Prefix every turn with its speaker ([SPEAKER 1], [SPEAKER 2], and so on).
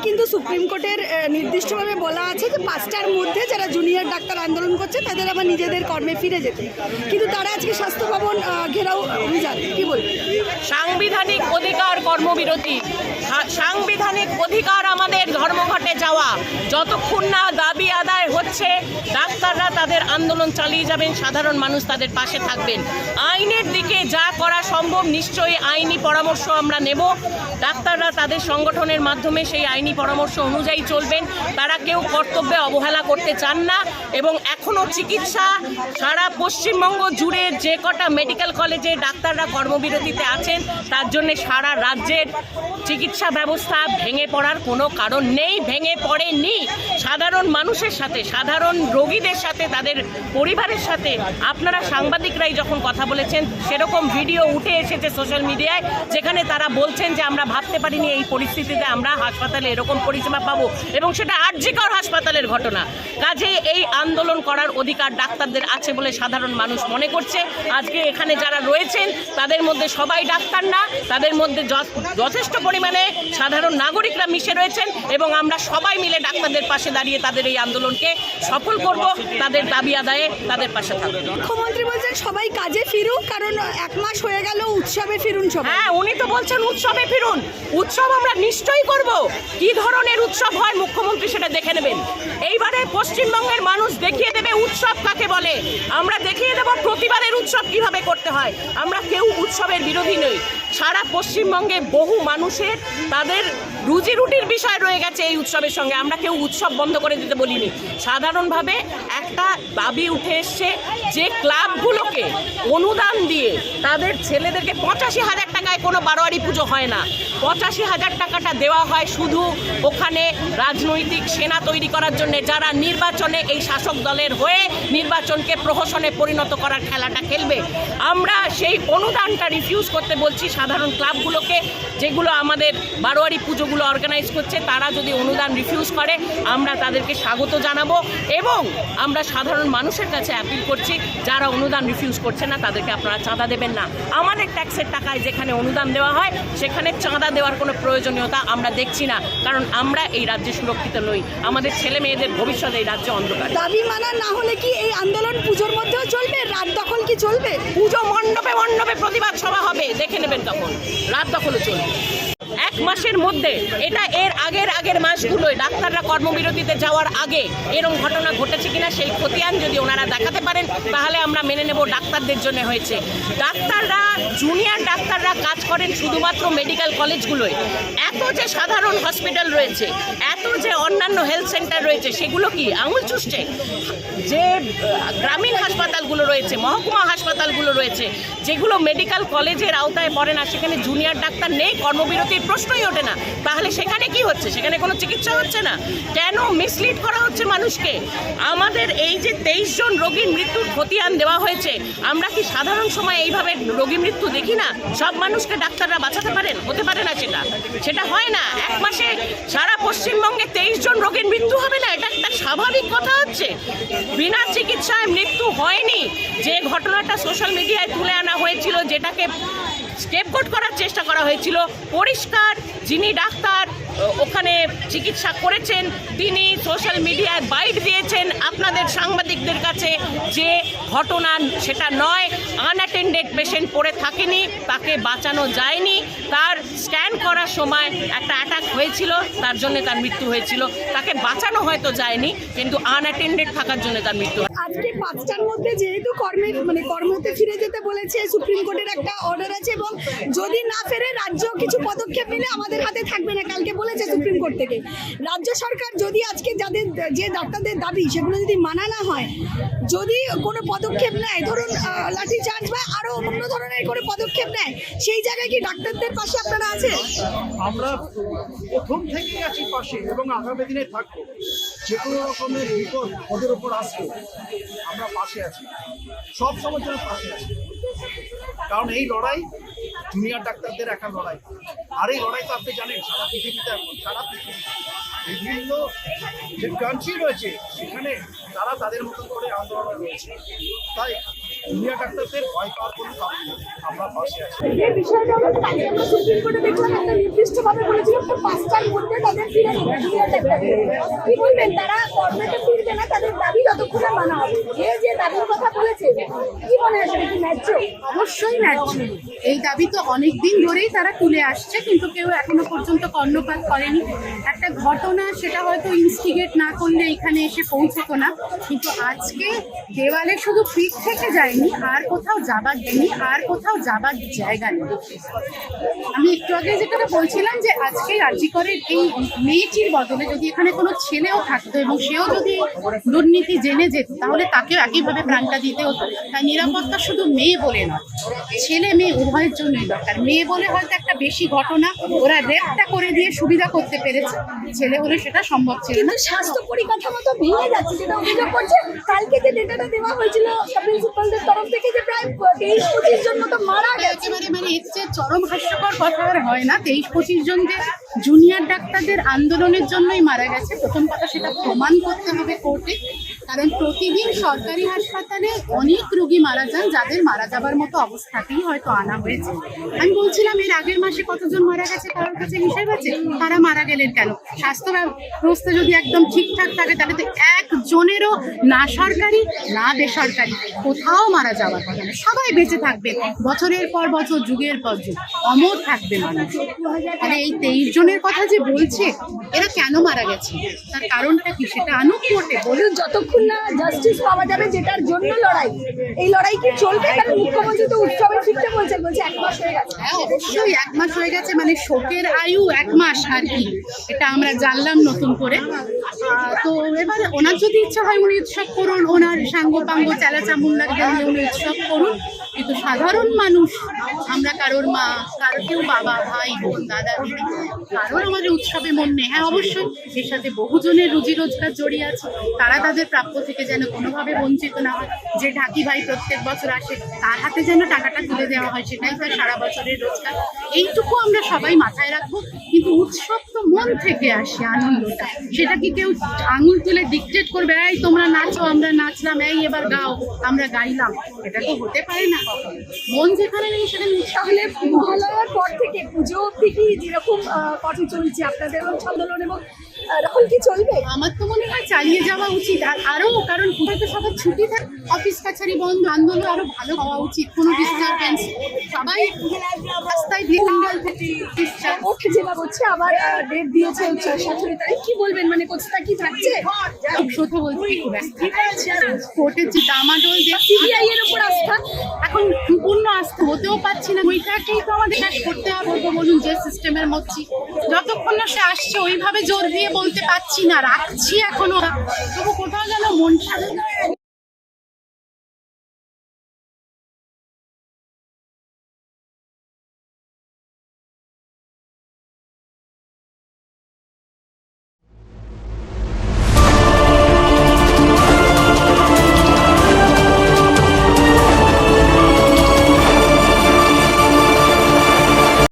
[SPEAKER 1] কিন্তু সুপ্রিম কোর্টের নির্দিষ্টভাবে বলা আছে যে 5টার মধ্যে যারা জুনিয়র ডাক্তার আন্দোলন করছে তাদের আবার নিজেদের কর্মে ফিরে যেতে, কিন্তু তারা আজকে স্বাস্থ্য ভবন ঘেরাও অভিযান, কি বলবেন?
[SPEAKER 2] সাংবিধানিক অধিকার কর্মবিরতি, সাংবিধানিক অধিকার আমাদের ধর্মঘটে যাওয়া, যতক্ষণ না দাবি আদায় হচ্ছে ডাক্তাররা তাদের আন্দোলন চালিয়ে যাবেন, সাধারণ মানুষ তাদের পাশে থাকবেন। আইনের দিকে যা করা সম্ভব নিশ্চয়ই আইনি পরামর্শ আমরা নেব। ডাক্তাররা তাদের সংগঠনের মাধ্যমে সেই আইনি পরামর্শ অনুযায়ী চলবেন। তারা কেউ কর্তব্যে অবহেলা করতে চান না এবং এখনও চিকিৎসা সারা পশ্চিমবঙ্গ জুড়ে যে কটা মেডিকেল কলেজে ডাক্তাররা কর্মবিরতিতে আছেন তার জন্য সারা রাজ্যের চিকিৎসা ব্যবস্থা ভেঙে পড়ার কোনো কারণ নেই, ভেঙে পড়েনি। সাধারণ মানুষের সাথে, সাধারণ রোগীদের সাথে, তাদের পরিবারের সাথে আপনারা সাংবাদিকরাই যখন কথা বলেছেন সেরকম ভিডিও উঠে এসেছে সোশ্যাল মিডিয়ায়, যেখানে তারা বলছেন যে আমরা ভাবতে পারিনি এই পরিস্থিতিতে আমরা হাসপাতালে এরকম পরিষেবা পাবো, এবং সেটা আরজিকর হাসপাতালের ঘটনা। কাজে এই আন্দোলন করার অধিকার ডাক্তারদের আছে বলে সাধারণ মানুষ মনে করছে। আজকে এখানে যারা রয়েছেন তাদের মধ্যে সবাই ডাক্তার না, তাদের মধ্যে যথেষ্ট পরিমাণে সাধারণ নাগরিকরা মিশে রয়েছেন এবং আমরা সবাই মিলে ডাক্তারদের পাশে দাঁড়িয়ে তাদের এই আন্দোলনকে সফল করব, তাদের দাবি আদায়ে তাদের পাশে থাকব।
[SPEAKER 1] মুখ্যমন্ত্রী বলছেন সবাই কাজে ফিরুক, কারণ 1 মাস হয়ে গেল, উৎসবে ফিরুন সবাই।
[SPEAKER 2] হ্যাঁ, উনি তো বলছেন উৎসবে ফিরুন। উৎসব আমরা নিশ্চয়ই করব। কি ধরনের উৎসব হয় মুখ্যমন্ত্রী সেটা দেখে নেবেন। এইবারে পশ্চিমবঙ্গের মানুষ দেখিয়ে দেবে উৎসব কাকে বলে। আমরা দেখিয়ে দেব প্রতিবারের উৎসব কিভাবে করতে হয়। আমরা কেউ উৎসবের বিরোধী নই। সারা পশ্চিমবঙ্গে বহু মানুষের তাদের রুজি রুটির বিষয় রয়ে গেছে এই উৎসবের সঙ্গে। আমরা কেউ উৎসব বন্ধ করে দিতে বলিনি। সাধারণভাবে একটা দাবি উঠে এসছে যে ক্লাবগুলোকে অনুদান দিয়ে তাদের ছেলেদেরকে 85,000 টাকায় কোনো বারোয়ারি পুজো হয় না। 85,000 টাকাটা দেওয়া হয় শুধু ওখানে রাজনৈতিক সেনা তৈরি করার জন্য, যারা নির্বাচনে এই শাসক দলের হয়ে নির্বাচনকে প্রহসনে পরিণত করার খেলাটা খেলবে। আমরা সেই অনুদানটা রিফিউজ করতে বলছি সাধারণ ক্লাবগুলোকে, যেগুলো আমাদের বারোয়ারি পুজোগুলো অর্গানাইজ করছে। তারা যদি অনুদান রিফিউজ করে আমরা তাদেরকে স্বাগত জানাবো এবং আমরা সাধারণ মানুষের কাছে অ্যাপিল করছি যারা অনুদান রিফিউজ করছে না তাদেরকে আপনারা চাঁদা দেবেন না। আমাদের ট্যাক্সের টাকায় যেখানে অনুদান দেওয়া হয় সেখানে চাঁদা দেওয়ার কোনো প্রয়োজনীয়তা আমরা দেখছি না, কারণ আমরা এই রাজ্যে সুরক্ষিত নই। আমাদের ছেলে মেয়েদের ভবিষ্যৎ এই রাজ্যে অন্ধকার।
[SPEAKER 1] দাবি মানা না হলে কি এই আন্দোলন পুজোর মধ্যেও চলবে? রাত দখল কি চলবে?
[SPEAKER 2] পুজো মণ্ডপে মণ্ডপে প্রতিবাদ সভা হবে, দেখে নেবেন তখন। রাত দখলও চলবে 1 মাসের মধ্যে। এটা এর আগের মাসগুলোয় ডাক্তাররা কর্মবিরতিতে যাওয়ার আগে এরকম ঘটনা ঘটেছে কিনা সেই খতিয়ান যদি ওনারা দেখাতে পারেন তাহলে আমরা মেনে নেব ডাক্তারদের জন্য হয়েছে। ডাক্তাররা, জুনিয়র ডাক্তাররা কাজ করেন শুধুমাত্র মেডিকেল কলেজগুলোয়। এত যে সাধারণ হসপিটাল রয়েছে, এত যে অন্যান্য হেলথ সেন্টার রয়েছে, সেগুলো কি আঙুল চুষছে? যে গ্রামীণ হাসপাতালগুলো রয়েছে, মহকুমা হাসপাতালগুলো রয়েছে, যেগুলো মেডিকেল কলেজের আওতায় পড়ে না, সেখানে জুনিয়র ডাক্তার নেই, কর্মবিরতির প্রশ্নই ওঠে না। তাহলে সেখানে কি হচ্ছে? সেখানে কোনো চিকিৎসা হচ্ছে না। কেন মিসলিড করা হচ্ছে মানুষকে? আমাদের এই যে 23 জন রোগীর মৃত্যুর খতিয়ান দেওয়া হয়েছে, আমরা কি সাধারণ সময় এইভাবে রোগী মৃত্যু দেখি না? সব মানুষকে ডাক্তাররা বাঁচাতে পারেন? হতে পারে না, সেটা হয় না। 1 মাসে সারা পশ্চিমবঙ্গে 23 জন রোগীর মৃত্যু হবে না, এটা একটা স্বাভাবিক কথা হচ্ছে। বিনা চিকিৎসায় মৃত্যু হয়নি। যে ঘটনাটা সোশ্যাল মিডিয়ায় তুলে আনা হয়েছিল, যেটাকে স্কেপগোট করার চেষ্টা করা হয়েছিল, পরিষ্কার যিনি ডাক্তার ওখানে চিকিৎসা করেছেন তিনি সোশ্যাল মিডিয়ায় বাইট দিয়েছেন আপনাদের সাংবাদিকদের কাছে যে ঘটনা সেটা নয়। আনঅ্যাটেন্ডেড পেশেন্ট পড়ে থাকেনি, তাকে বাঁচানো যায়নি। তার স্ক্যান করার সময় একটা অ্যাটাক হয়েছিল, তার জন্য তার মৃত্যু হয়েছিল। তাকে বাঁচানো হয়তো যায়নি, কিন্তু আনঅ্যাটেন্ডেড থাকার জন্য তার মৃত্যু।
[SPEAKER 1] আজকে 5টার মধ্যে যেহেতু কর্মতে ফিরে যেতে বলেছে, সুপ্রিম কোর্টের একটা অর্ডার আছে এবং যদি না ফেরে রাজ্য কিছু পদক্ষেপ নিলে আমাদের হাতে থাকবে না, কালকে বলেছে সুপ্রিম কোর্ট থেকে। রাজ্য সরকার যদি আজকে যে ডাক্তারদের দাবি সেগুলো যদি মানা না হয়, যদি কোনো পদক্ষেপ নেয়, ধরুন লাঠি চার্জ বা আরো অন্য ধরনের কোনো পদক্ষেপ নেয়, সেই জায়গায় কি ডাক্তারদের পাশে আপনারা আছেন?
[SPEAKER 3] আমরা প্রথম থেকেই আছি পাশে এবং আগামী দিনে থাকবো। যে কোনো রকমের বিপদ ওদের ওপর আসবে আমরা পাশে আছি, সব সময় জন্য পাশে আছি। কারণ এই লড়াই জুনিয়র ডাক্তারদের একা লড়াই, আর এই লড়াই তো আপনি জানেন সারা পৃথিবীতে, এখন সারা পৃথিবী বিভিন্ন যে কান্ট্রি রয়েছে সেখানে তারা তাদের মতো করে আন্দোলন রয়েছে। তাই জুনিয়র ডাক্তারদের ভয় পাওয়ার কোনো কারণ নেই, আমরা পাশে আছি।
[SPEAKER 1] এই বিষয়টা হলো কালকে আমরা সুপ্রিম কোর্টে দেখলাম একটা নির্দিষ্টভাবে বলেছিল 5টার মধ্যে তাদের ফিরে নেবে জুনিয়র ডাক্তারদের। কি বলবেন, তারা কর্মে ফিরবে না, তাদের দাবি যতক্ষণে মানা হবে। এই যে দাবির কথা বলেছে, কি মনে হয় সেটা কি ন্যায্য?
[SPEAKER 4] অবশ্যই ন্যায্য। এই দাবি তো অনেক দিন ধরেই তারা তুলে আসছে, কিন্তু কেউ এখনো পর্যন্ত কর্ণপাত করেনি। একটা ঘটনা সেটা হয়তো ইনস্টিগেট না করলে এখানে এসে পৌঁছতো না, কিন্তু আজকে দেওয়ালে শুধু পিঠ থেকে যায়নি, আর কোথাও যাবার নেই, আর কোথাও যাবার জায়গা নেই। আমি একটু আগে যেটা বলছিলাম যে আজকে আরজিকরের এই মেয়েটির বদলে যদি এখানে কোনো ছেলেও থাকতো এবং সেও যদি দুর্নীতি জেনে যেত, তাহলে তাকেও একইভাবে প্রাণটা দিতে হতো। তাই নিরাপত্তা শুধু মেয়ে বলে নয়, ছেলে মেয়ে উভয়ের জন্যই দরকার। মেয়ে বলে হয়তো একটা বেশি ঘটনা ওরা রেপটা করে দিয়ে সুবিধা করতে পেরেছে, ছেলে হলে সেটা সম্ভব ছিল না।
[SPEAKER 1] কিন্তু স্বাস্থ্য পরিকাঠামো তো ভেঙে যাচ্ছে, যেটা অভিযোগ করছে। কালকে যে ডেটাটা দেওয়া হয়েছিল সাব প্রিন্সিপালদের তরফ থেকে যে প্রায় 23-25 জন মতো মারা গেছে।
[SPEAKER 4] একেবারে মানে এর চেয়ে চরম হাস্যকর কথা আর হয় না। 23-25 জন যে জুনিয়র ডাক্তারদের আন্দোলনের জন্যই মারা গেছে, প্রথম কথা সেটা প্রমাণ করতে হবে কোর্টে। কারণ প্রতিদিন সরকারি হাসপাতালে অনেক রোগী মারা যান, যাদের মারা যাবার মতো অবস্থাতেই হয়তো আনা হয়েছে। আমি বলছিলাম এর আগের মাসে কতজন মারা গেছে, কারোর কাছে হিসেব আছে? তারা মারা গেলেন কেন? স্বাস্থ্য ব্যবস্থা যদি একদম ঠিকঠাক থাকে, তাহলে তো একজনেরও না সরকারি না বেসরকারি কোথাও মারা যাওয়ার কথা না। সবাই বেঁচে থাকবে, বছরের পর বছর, যুগের পর যুগ অমর থাকবে মানুষ। মানে এই 23 জনের কথা যে বলছে, এরা কেন মারা গেছে, তার কারণটা কি সেটা আনুক কোর্টে বলুন।
[SPEAKER 1] যতক্ষণ না জাস্টিস পাওয়া যাবে, যেটার জন্য লড়াই, এই লড়াই কি চলবে? কারণ মুখ্যমন্ত্রী তো উৎসবে ফিরতে বলছে 1 মাস হয়ে গেছে।
[SPEAKER 4] হ্যাঁ, অবশ্যই 1 মাস হয়ে গেছে, মানে শোকের আয়ু 1 মাস আর কি, এটা আমরা জানলাম নতুন করে। তো এবার ওনার যদি ইচ্ছা হয় উনি উৎসব করুন, ওনার সাঙ্গ পাঙ্গ চালা চামুন্ডাকে দিয়ে উনি উৎসব করুন, কিন্তু সাধারণ মানুষ, আমরা কারোর মা, কারো কেউ বাবা, ভাই বোন, দাদা দিদি, কারোর আমাদের উৎসবে মন নেই। হ্যাঁ, অবশ্যই এর সাথে বহুজনের রুজি রোজগার জড়িয়ে আছে, তারা তাদের প্রাপ্য থেকে যেন কোনোভাবে বঞ্চিত না হয়। যে ঢাকি ভাই প্রত্যেক বছর আসে, তার হাতে যেন টাকাটা তুলে দেওয়া হয়, সেটাই তার সারা বছরের রোজগার। এইটুকু আমরা সবাই মাথায় রাখবো। কিন্তু উৎসব তো মন থেকে আসে, আনন্দটা, সেটা কি কেউ আঙুল তুলে ডিকটেট করবে, এই তোমরা নাচো আমরা নাচলাম, এই এবার গাও আমরা গাইলাম? এটা তো হতে পারে না। মন যেখানে নেই সেখানে
[SPEAKER 1] তাহলে মহালয়ার পর থেকে পুজো অব্দি কি যেরকম পথে চলছে আপনাদের আন্দোলন, এবং এখন কি চলবে?
[SPEAKER 4] আমার তো মনে হয় চালিয়ে যাওয়া উচিত। আর আরো, কারণ পুজোতে সবার ছুটি থাকে, অফিস কাছারি বন্ধ, আন্দোলন আরো ভালো হওয়া উচিত। কোনো ডিস্টারবেন্স, সবাই রাস্তায়
[SPEAKER 1] কোর্ট যেটা হচ্ছে আবার ডেট দিয়েছে 17 তারিখ। কি বলবেন, মানে কোথাটা কি থাকছে?
[SPEAKER 4] কথা বলতে খুব একটা কোর্টের যে দামাডোল, যে
[SPEAKER 1] সিবিআই এর উপর আস্থা,
[SPEAKER 4] এখন পূর্ণ আস্থা হতেও পারছি না। ওইটাকেই তো আমাদের শেষ করতে হবে, বলুন, যে সিস্টেমের মধ্যে যতক্ষণ না সে আসছে ওইভাবে জোর দিয়ে বলতে পারছি না, রাখছি এখনো, তবু কোথাও যেন মন